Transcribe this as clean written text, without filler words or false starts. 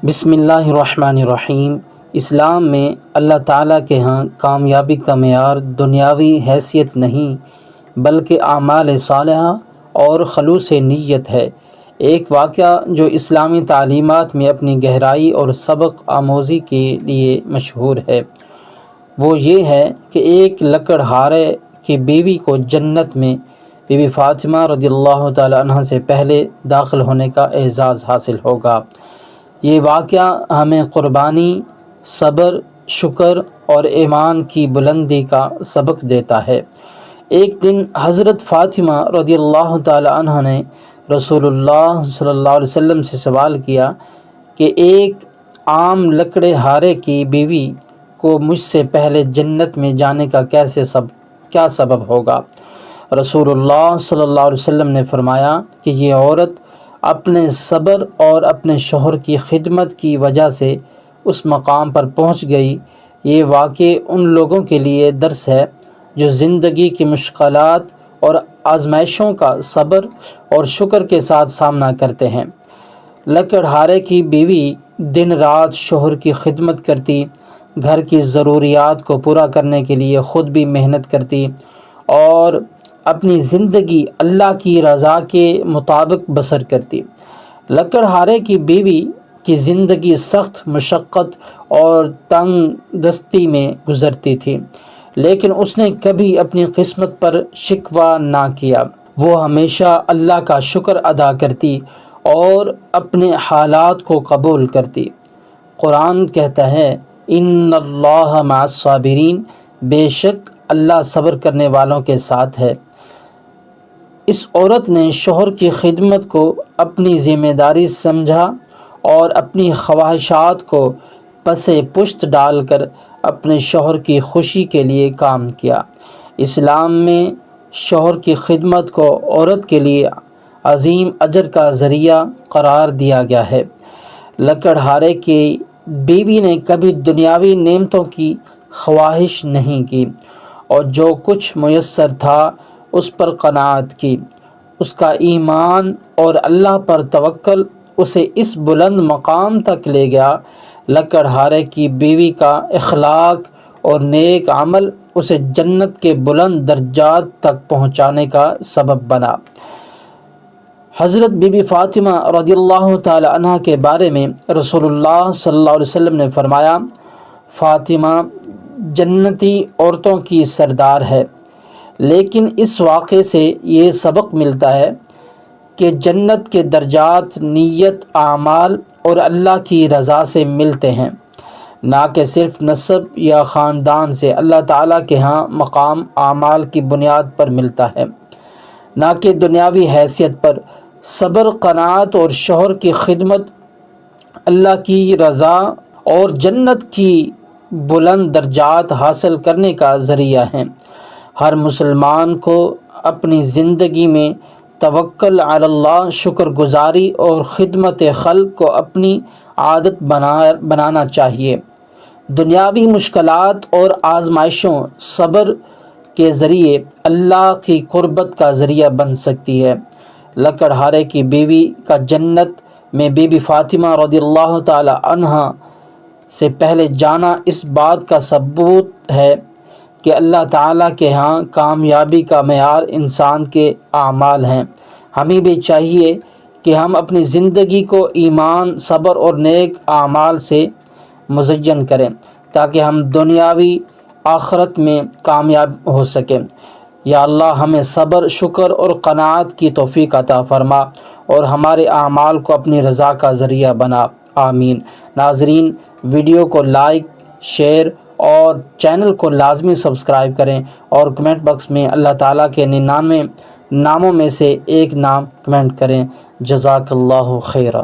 بسم اللہ الرحمن الرحیم۔ اسلام میں اللہ تعالیٰ کے ہاں کامیابی کا معیار دنیاوی حیثیت نہیں بلکہ اعمال صالحہ اور خلوص نیت ہے۔ ایک واقعہ جو اسلامی تعلیمات میں اپنی گہرائی اور سبق آموزی کے لیے مشہور ہے وہ یہ ہے کہ ایک لکڑہارے کی بیوی کو جنت میں بی بی فاطمہ رضی اللہ تعالی عنہ سے پہلے داخل ہونے کا اعزاز حاصل ہوگا۔ یہ واقعہ ہمیں قربانی، صبر، شکر اور ایمان کی بلندی کا سبق دیتا ہے۔ ایک دن حضرت فاطمہ رضی اللہ تعالی عنہ نے رسول اللہ صلی اللہ علیہ وسلم سے سوال کیا کہ ایک عام لکڑے ہارے کی بیوی کو مجھ سے پہلے جنت میں جانے کا کیا سبب ہوگا؟ رسول اللہ صلی اللہ علیہ وسلم نے فرمایا کہ یہ عورت اپنے صبر اور اپنے شوہر کی خدمت کی وجہ سے اس مقام پر پہنچ گئی۔ یہ واقعہ ان لوگوں کے لیے درس ہے جو زندگی کی مشکلات اور آزمائشوں کا صبر اور شکر کے ساتھ سامنا کرتے ہیں۔ لکڑہارے کی بیوی دن رات شوہر کی خدمت کرتی، گھر کی ضروریات کو پورا کرنے کے لیے خود بھی محنت کرتی اور اپنی زندگی اللہ کی رضا کے مطابق بسر کرتی۔ لکڑہارے کی بیوی کی زندگی سخت مشقت اور تنگ دستی میں گزرتی تھی، لیکن اس نے کبھی اپنی قسمت پر شکوہ نہ کیا۔ وہ ہمیشہ اللہ کا شکر ادا کرتی اور اپنے حالات کو قبول کرتی۔ قرآن کہتا ہے ان اللہ مع الصابرین، بے شک اللہ صبر کرنے والوں کے ساتھ ہے۔ اس عورت نے شوہر کی خدمت کو اپنی ذمہ داری سمجھا اور اپنی خواہشات کو پس پشت ڈال کر اپنے شوہر کی خوشی کے لیے کام کیا۔ اسلام میں شوہر کی خدمت کو عورت کے لیے عظیم اجر کا ذریعہ قرار دیا گیا ہے۔ لکڑہارے کی بیوی نے کبھی دنیاوی نعمتوں کی خواہش نہیں کی اور جو کچھ میسر تھا اس پر قناعت کی۔ اس کا ایمان اور اللہ پر توکل اسے اس بلند مقام تک لے گیا۔ لکڑہارے کی بیوی کا اخلاق اور نیک عمل اسے جنت کے بلند درجات تک پہنچانے کا سبب بنا۔ حضرت بی بی فاطمہ رضی اللہ تعالی عنہ کے بارے میں رسول اللہ صلی اللہ علیہ وسلم نے فرمایا، فاطمہ جنتی عورتوں کی سردار ہے۔ لیکن اس واقعے سے یہ سبق ملتا ہے کہ جنت کے درجات نیت، اعمال اور اللہ کی رضا سے ملتے ہیں، نہ کہ صرف نسب یا خاندان سے۔ اللہ تعالیٰ کے ہاں مقام اعمال کی بنیاد پر ملتا ہے، نہ کہ دنیاوی حیثیت پر۔ صبر، قناعت اور شوہر کی خدمت اللہ کی رضا اور جنت کی بلند درجات حاصل کرنے کا ذریعہ ہیں۔ ہر مسلمان کو اپنی زندگی میں توکل علی اللہ، شکر گزاری اور خدمت خلق کو اپنی عادت بنانا چاہیے۔ دنیاوی مشکلات اور آزمائشوں صبر کے ذریعے اللہ کی قربت کا ذریعہ بن سکتی ہے۔ لکڑہارے کی بیوی کا جنت میں بی بی فاطمہ رضی اللہ تعالی عنہ سے پہلے جانا اس بات کا ثبوت ہے کہ اللہ تعالیٰ کے ہاں کامیابی کا معیار انسان کے اعمال ہیں۔ ہمیں بھی چاہیے کہ ہم اپنی زندگی کو ایمان، صبر اور نیک اعمال سے مزین کریں تاکہ ہم دنیاوی آخرت میں کامیاب ہو سکیں۔ یا اللہ ہمیں صبر، شکر اور قناعت کی توفیق عطا فرما اور ہمارے اعمال کو اپنی رضا کا ذریعہ بنا، آمین۔ ناظرین، ویڈیو کو لائک، شیئر اور چینل کو لازمی سبسکرائب کریں اور کمنٹ باکس میں اللہ تعالیٰ کے 99 ناموں میں سے ایک نام کمنٹ کریں۔ جزاک اللہ خیرہ۔